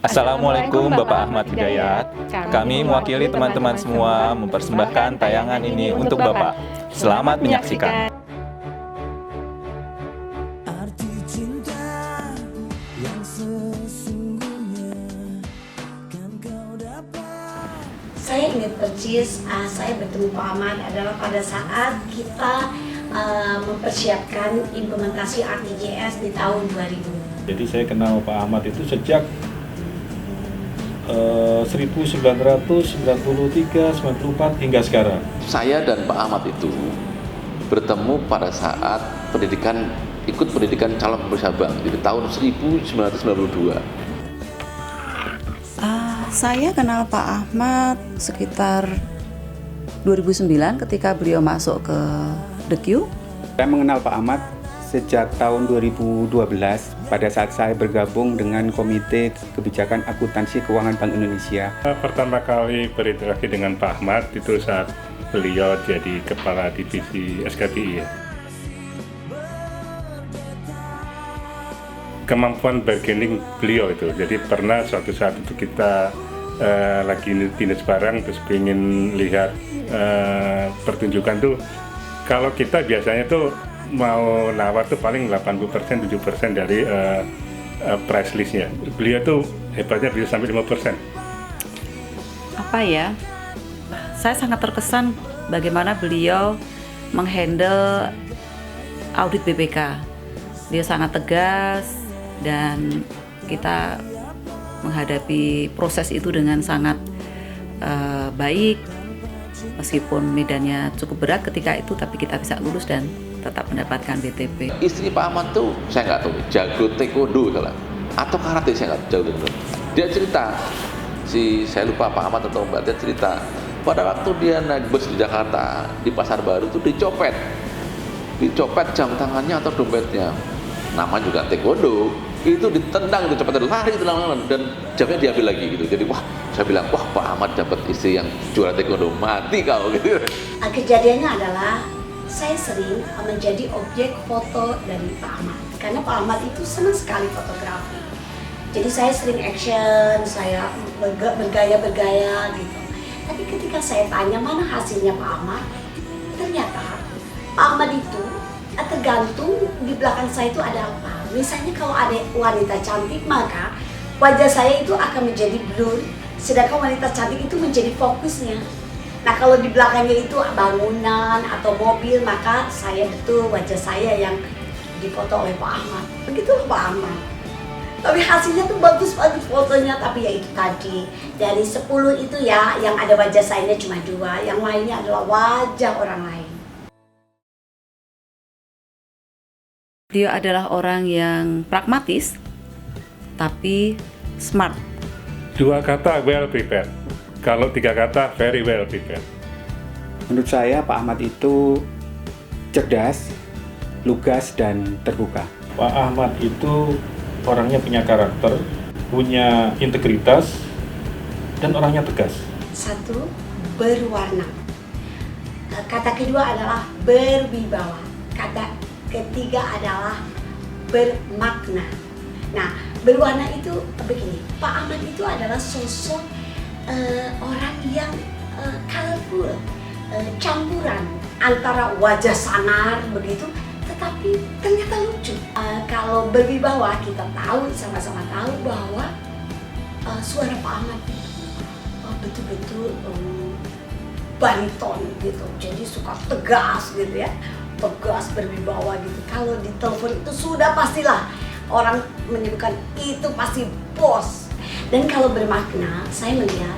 Assalamualaikum Bapak Ahmad Hidayat. Kami mewakili teman-teman semua mempersembahkan tayangan ini untuk Bapak. Selamat menyaksikan. Arti cinta yang sesungguhnya kan kau dapat. Saya ingat persis, saya bertemu Pak Ahmad adalah pada saat kita mempersiapkan implementasi RTJS di tahun 2000. Jadi saya kenal Pak Ahmad itu sejak 1993, 94 hingga sekarang. Saya dan Pak Ahmad itu bertemu pada saat ikut pendidikan calon pemeriksa bank di tahun 1992. Saya kenal Pak Ahmad sekitar 2009 ketika beliau masuk ke The Q. Saya mengenal Pak Ahmad sejak tahun 2012 pada saat saya bergabung dengan Komite Kebijakan Akuntansi Keuangan Bank Indonesia. Pertama kali berinteraksi dengan Pak Ahmad itu saat beliau jadi Kepala Divisi SKPI. Kemampuan bargaining beliau itu, jadi pernah suatu saat itu kita lagi dinas barang terus ingin lihat pertunjukan tuh, kalau kita biasanya tuh mau nawar tuh paling 80%, 7% dari price listnya. Beliau tuh hebatnya bisa sampai 5%. Apa ya? Saya sangat terkesan bagaimana beliau menghandle audit BPK. Beliau sangat tegas dan kita menghadapi proses itu dengan sangat baik. Meskipun medannya cukup berat ketika itu, tapi kita bisa lulus dan tetap mendapatkan BTP. Istri Pak Ahmad tuh saya nggak tahu, jago taekwondo salah atau karate, saya nggak jago taekwondo. Dia cerita, saya lupa Pak Ahmad atau Mbak, dia cerita pada waktu dia naik bus di Jakarta di Pasar Baru tuh dicopet jam tangannya atau dompetnya. Nama juga taekwondo, itu ditendang, dicopet, lari dan jamnya diambil lagi gitu. Jadi saya bilang Pak Ahmad dapat istri yang juara taekwondo, mati kau gitu. Kejadiannya adalah saya sering menjadi objek foto dari Pak Ahmad karena Pak Ahmad itu senang sekali fotografi. Jadi saya sering action, saya bergaya gitu. Tapi ketika saya tanya mana hasilnya Pak Ahmad, ternyata Pak Ahmad itu tergantung di belakang saya itu ada apa. Misalnya kalau ada wanita cantik, maka wajah saya itu akan menjadi blur, sedangkan wanita cantik itu menjadi fokusnya. Nah kalau di belakangnya itu bangunan atau mobil, maka wajah saya yang difoto oleh Pak Ahmad. Begitulah Pak Ahmad. Tapi hasilnya tuh bagus-bagus fotonya, tapi ya itu tadi dari 10 itu ya yang ada wajah saya cuma 2, yang lainnya adalah wajah orang lain. Beliau adalah orang yang pragmatis, tapi smart. 2 kata well prepared. Kalau 3 kata very well prepared. Menurut saya Pak Ahmad itu cerdas, lugas, dan terbuka. Pak Ahmad itu orangnya punya karakter, punya integritas, dan orangnya tegas. 1, berwarna. Kata kedua adalah berwibawa. Kata ketiga adalah bermakna. Nah, berwarna itu begini, Pak Ahmad itu adalah sosok orang yang colorful, campuran antara wajah sangar begitu, tetapi ternyata lucu. Kalau berwibawa, kita sama-sama tahu bahwa suara Pak Ahmad itu betul-betul bariton gitu, jadi suka tegas gitu ya, tegas berwibawa gitu. Kalau di telepon itu sudah pastilah orang menyebutkan itu pasti bos. Dan kalau bermakna, saya melihat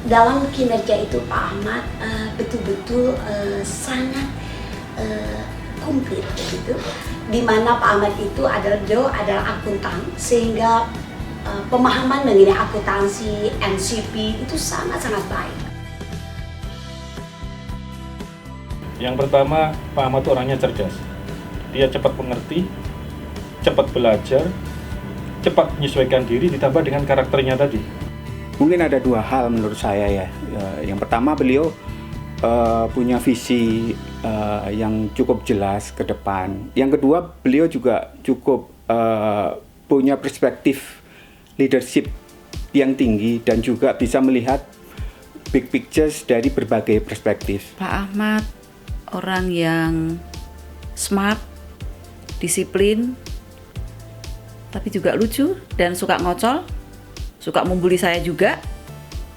dalam kinerja itu Pak Ahmad betul-betul sangat komplit begitu. Di mana Pak Ahmad itu adalah akuntan, sehingga pemahaman mengenai akuntansi, NCP itu sangat-sangat baik. Yang pertama, Pak Ahmad itu orangnya cerdas. Dia cepat mengerti, cepat belajar, cepat menyesuaikan diri, ditambah dengan karakternya tadi. Mungkin ada 2 hal menurut saya ya. Yang pertama, beliau punya visi yang cukup jelas ke depan. Yang kedua, beliau juga cukup punya perspektif leadership yang tinggi dan juga bisa melihat big pictures dari berbagai perspektif. Pak Ahmad orang yang smart, disiplin, tapi juga lucu dan suka ngocol, suka membuli saya juga,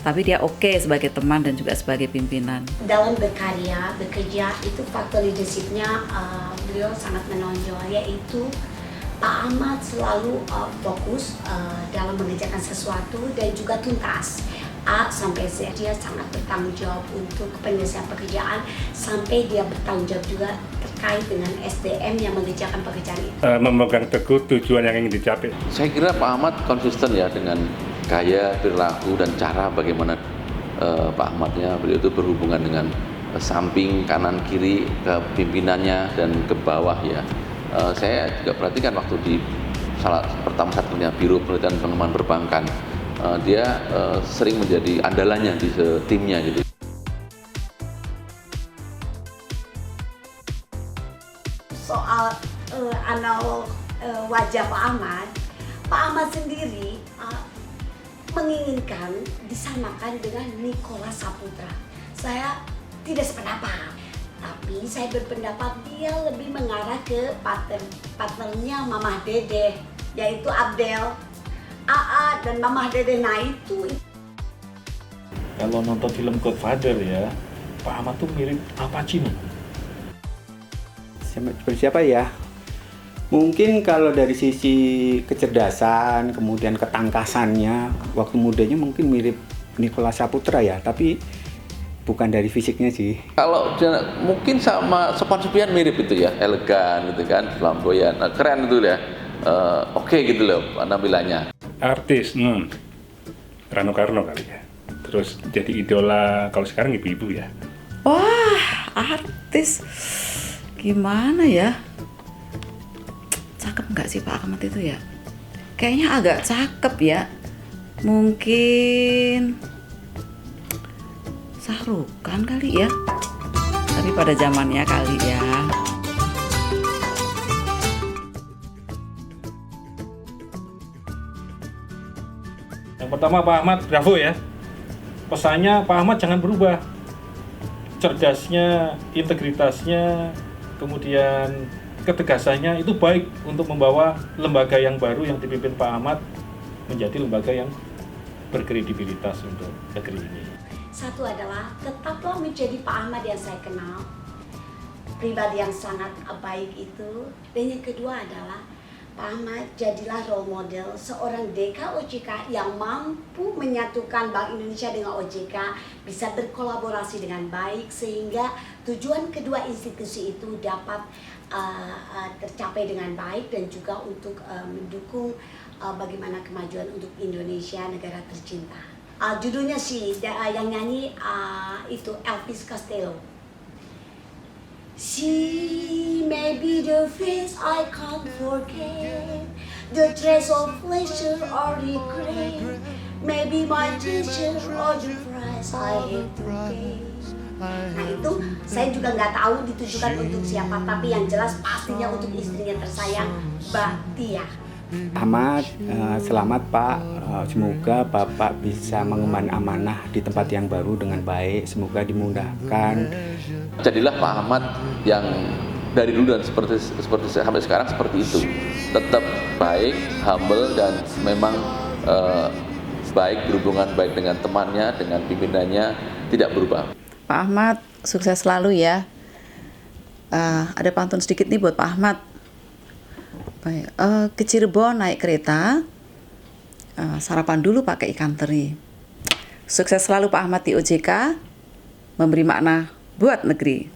tapi dia oke sebagai teman dan juga sebagai pimpinan. Dalam berkarya, bekerja itu faktor leadershipnya beliau sangat menonjol, yaitu Pak Ahmad selalu fokus dalam mengerjakan sesuatu dan juga tuntas. A sampai Z, dia sangat bertanggung jawab untuk penyelesaian pekerjaan, sampai dia bertanggung jawab juga terkait dengan SDM yang mengerjakan pekerjaan itu. Memegang teguh tujuan yang ingin dicapai. Saya kira Pak Ahmad konsisten ya dengan gaya, perilaku, dan cara bagaimana Pak Ahmadnya, beliau itu berhubungan dengan samping, kanan, kiri, ke pimpinannya, dan ke bawah ya. Saya juga perhatikan waktu di pertama saat punya Biro Penelitian Pengembangan Perbankan, dia sering menjadi andalannya di timnya gitu. Soal analog wajah Pak Ahmad sendiri menginginkan disamakan dengan Nicholas Saputra. Saya tidak sependapat, tapi saya berpendapat dia lebih mengarah ke partnernya Mamah Dede, yaitu Abdel, AA, dan Mamah Dede. Nah itu. Kalau nonton film Godfather ya, Pak Ahmad tuh mirip Al Pacino. Siapa ya? Mungkin kalau dari sisi kecerdasan, kemudian ketangkasannya, waktu mudanya mungkin mirip Nicholas Saputra ya, tapi bukan dari fisiknya sih. Kalau mungkin sama Sophan Sophian mirip itu ya, elegan gitu kan, flamboyan, keren itu ya, oke gitu loh penampilannya. Artis, Rano Karno kali ya. Terus jadi idola kalau sekarang ibu-ibu ya. Wah, artis gimana ya? Cakep nggak sih Pak Ahmad itu ya? Kayaknya agak cakep ya. Mungkin Sahrukan kali ya. Tapi pada zamannya kali ya. Yang pertama Pak Ahmad, bravo ya. Pesannya Pak Ahmad jangan berubah. Cerdasnya, integritasnya, kemudian ketegasannya itu baik untuk membawa lembaga yang baru yang dipimpin Pak Ahmad menjadi lembaga yang berkredibilitas untuk negeri ini. Satu adalah tetaplah menjadi Pak Ahmad yang saya kenal, pribadi yang sangat baik itu. Dan yang kedua adalah Pak Ahmad jadilah role model seorang DK OJK yang mampu menyatukan Bank Indonesia dengan OJK, bisa berkolaborasi dengan baik sehingga tujuan kedua institusi itu dapat tercapai dengan baik dan juga untuk mendukung bagaimana kemajuan untuk Indonesia, negara tercinta. Judulnya sih yang nyanyi itu Elvis Costello. She may be the face I can't forget, the trace of pleasure or regret, maybe my teacher or the price I have to pay. Nah itu saya juga nggak tahu ditujukan untuk siapa, tapi yang jelas pastinya untuk istrinya tersayang, Mbak Tia. Ahmad, selamat Pak. Semoga Bapak bisa mengemban amanah di tempat yang baru dengan baik. Semoga dimudahkan. Jadilah Pak Ahmad yang dari dulu dan seperti sampai sekarang seperti itu. Tetap baik, humble, dan memang baik, berhubungan baik dengan temannya, dengan pimpinannya, tidak berubah. Pak Ahmad, sukses selalu ya. Ada pantun sedikit nih buat Pak Ahmad. Baik, ke Cirebon naik kereta, sarapan dulu pakai ikan teri. Sukses selalu Pak Ahmad di OJK, memberi makna buat negeri.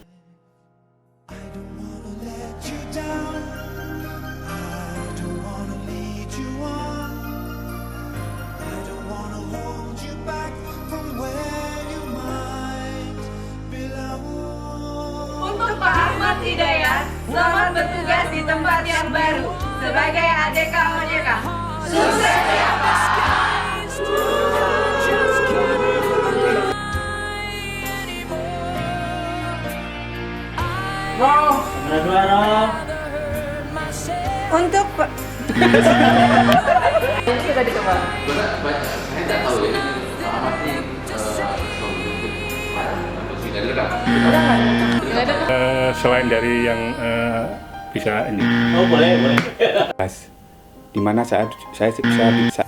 Untuk Pak Ahmad Hidayat, selamat bertugas di tempat yang baru sebagai ADK OJK. Sukses ya Pak! Untuk Pak Sebenarnya banyak, saya nggak tahu ya, Pak Ahmad ini nggak direkam. Selain dari yang bisa ini. Di mana saya bisa